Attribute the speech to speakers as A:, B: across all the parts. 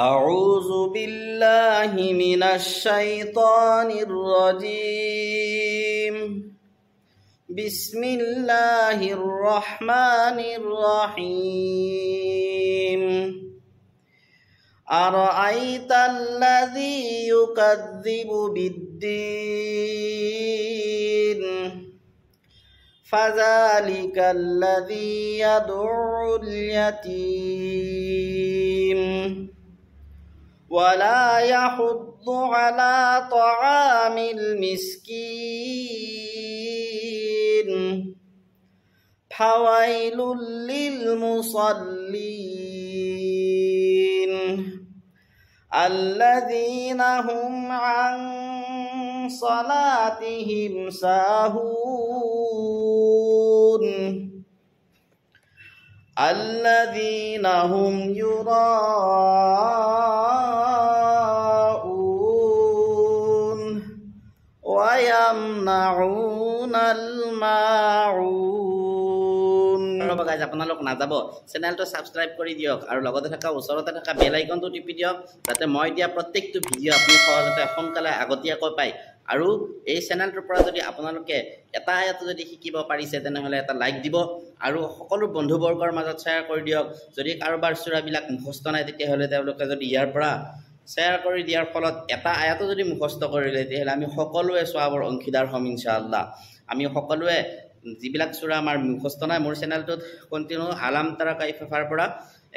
A: أعوذ بالله من الشيطان الرجيم بسم الله الرحمن الرحيم أرأيت الذي يكذب بالدين فذلك الذي يدعو اليتيم ولا يحض على طعام المسكين فويل للمصلين الذين هم عن صلاتهم ساهون الذين هم يراءون ويمنعون الماعون guys আপোনালোক নাযাব চেনেলটো সাবস্ক্ৰাইব কৰি দিয়ক আৰু লগতে থকা ওচৰতে থকা বেল আইকনটো টিপি দিয়ক যাতে মই দিয়া প্ৰত্যেকটো ভিডিঅ' আপুনি সহজতে সোনকালে আগতীয়াকৈ পায় আৰু এই চেনেলটোৰ পৰা যদি আপোনালোকে এটা যদি শিকিব পাৰিছে তেনেহলে এটা লাইক দিব আৰু সকলো বন্ধুবৰ্গৰ মাজত শ্বেয়াৰ কৰি দিয়ক যদি কাৰোবাৰ সূৰাবিলাক মুখস্থ নাই তেতিয়াহলে তেওঁলোকে যদি ইয়াৰ পৰা শ্বেয়াৰ কৰি দিয়াৰ ফলত এটা আয়াতো যদি মুখস্থ কৰিলে তেতিয়াহলে আমি সকলোৱে সওয়াবৰ অংশীদাৰ হ'ম ইনশাআল্লাহ আমি সকলোৱে যিবিলাক সূৰা আমাৰ মুখস্থ নাই মোৰ চেনেলটোত কন্টিনিউ আলাম তাৰা কাইফাৰ পৰা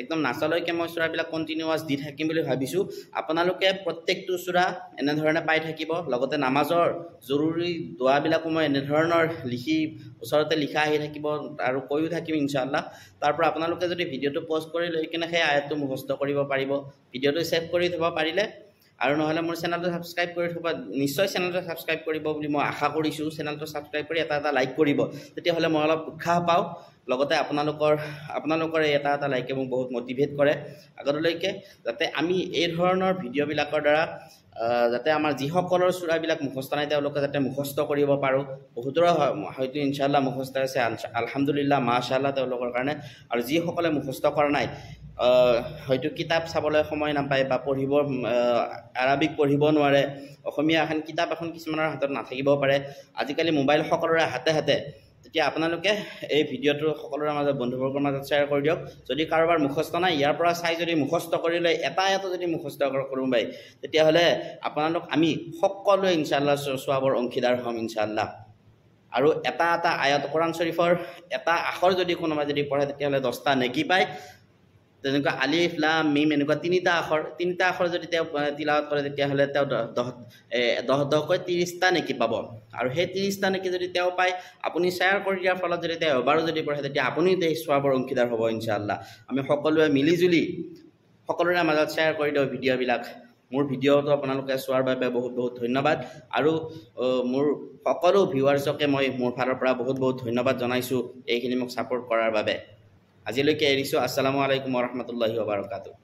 A: একদম নাচলৈকে মই সূৰাবিলাক কন্টিনিউয়াস দি থাকিম বুলি ভাবিছো আপোনালোকে প্ৰত্যেকটো সূৰা এনে ধৰণে পাই থাকিব লগতে নামাজৰ জৰুৰী দোৱাবিলাকো মই এনে ধৰণৰ লিখি ওচৰতে লিখা আহি থাকিব আৰু কৈও থাকিম ইনশাআল্লাহ তাৰ পৰা আপোনালোকে যদি ভিডিঅটো পোষ্ট কৰি লৈ কিনে সেই আয়াতটো মুখস্থ কৰিব পাৰিব ভিডিঅটো সেভ কৰি থব পাৰিলে আৰু নহলে মোৰ চেনেলটো সাবস্ক্ৰাইব কৰি থবা নিশ্চয় চেনেলটো সাবস্ক্ৰাইব কৰিব বুলি মই আশা কৰিছো চেনেলটো সাবস্ক্ৰাইব কৰি এটা লাইক কৰিব তেতিয়াহলে মই অলপ উৎসাহ পাও লগতে আপোনালোকৰ এটা লাইকে মোক বহুত মোটিভেট কৰে আগলৈকে যাতে আমি এই ধৰণৰ ভিডিঅ'বিলাকৰ দ্বাৰা যাতে আমাৰ যিসকলৰ সূৰাবিলাক মুখস্থ নাই তেওঁলোকে যাতে মুখস্থ কৰিব পাৰো বহুতৰ হয়তো ইনশাআল্লাহ মুখস্থ আছে আলহামদুলিল্লাহ মাশাআল্লাহ তেওঁলোকৰ কাৰণে আৰু যিসকলে মুখস্থ কৰা নাই হয়তো কিতাপ চাবলৈ সময় নাপায় বা পঢ়িব আৰবিক পঢ়িব নোৱাৰে অসমীয়া এখন কিতাপ এখন কিছুমানৰ হাতত নাথাকিব পাৰে আজিকালি মোবাইল সকলোৰে হাতে হাতে তেতিয়া আপোনালোকে এই ভিডিঅটো সকলোৰে মাজত বন্ধুবৰ্গৰ মাজত শ্বেয়াৰ কৰি দিয়ক যদি কাৰোবাৰ মুখস্থ নাই ইয়াৰ পৰা চাই যদি মুখস্থ কৰিলে এটা যদি মুখস্থ কৰোঁ বাই তেতিয়াহলে আপোনালোক আমি সকলোৱে ইনশাআল্লাহ সওয়াবৰ অংশীদাৰ হ'ম ইনশাআল্লাহ আৰু এটা আয়াত কোৰাণ শৰীফৰ এটা আখৰ যদি কোনোবা যদি পঢ়ে তেতিয়াহলে 10টা নেকি পায় তেনেকুৱা আলিফ লাম মিম এনেকুৱা তিনিটা আখৰ যদি তেওঁ তিলাওয়াত কৰে তেতিয়াহলে তেওঁ 10কৈ 30টা নেকি পাব আৰু সেই 30টা নেকি যদি তেওঁ পায় আপুনি শ্বেয়াৰ কৰি দিয়াৰ ফলত যদি তেওঁ এবাৰো যদি পঢ়ে তেতিয়া আপুনি এই সওয়াবৰ অংশীদাৰ হ'ব ইনশাআল্লাহ আমি সকলোৱে মিলিজুলি সকলোৰে মাজত শ্বেয়াৰ কৰি দিও ভিডিঅ'বিলাক মোৰ ভিডিঅ'টো আপোনালোকে চোৱাৰ বাবে বহুত বহুত ধন্যবাদ আৰু মোৰ সকলো ভিউৱাৰ্ছকে মই মোৰ ফালৰ পৰা বহুত বহুত ধন্যবাদ জনাইছো এইখিনি মোক সাপোৰ্ট কৰাৰ বাবে আজিলৈকে এৰিছো আসসালামু আলাইকুম ওয়া ৰাহমাতুল্লাহি ওয়া বাৰাকাতুহু